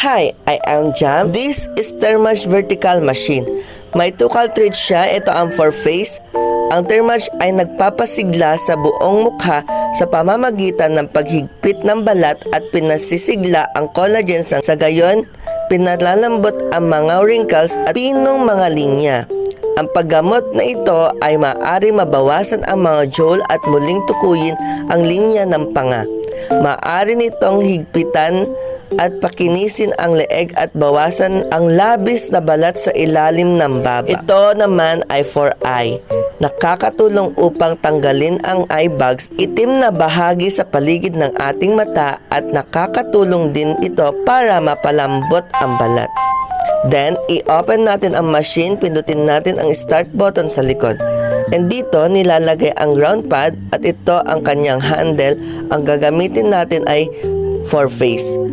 Hi, I am Jam. This is Thermage Vertical Machine. May 2 cartridge siya. Ito ang 4-phase. Ang Thermage ay nagpapasigla sa buong mukha sa pamamagitan ng paghigpit ng balat at pinasisigla ang collagen sa gayon, pinalalambot ang mga wrinkles at pinong mga linya. Ang paggamot na ito ay maaari mabawasan ang mga jowl at muling tukuyin ang linya ng panga. Maaari nitong higpitan at pakinisin ang leeg at bawasan ang labis na balat sa ilalim ng baba. Ito naman ay for eye. Nakakatulong upang tanggalin ang eye bags, itim na bahagi sa paligid ng ating mata at nakakatulong din ito para mapalambot ang balat. Then, i-open natin ang machine, pindutin natin ang start button sa likod. And dito, nilalagay ang ground pad at ito ang kanyang handle. Ang gagamitin natin ay 4-phase.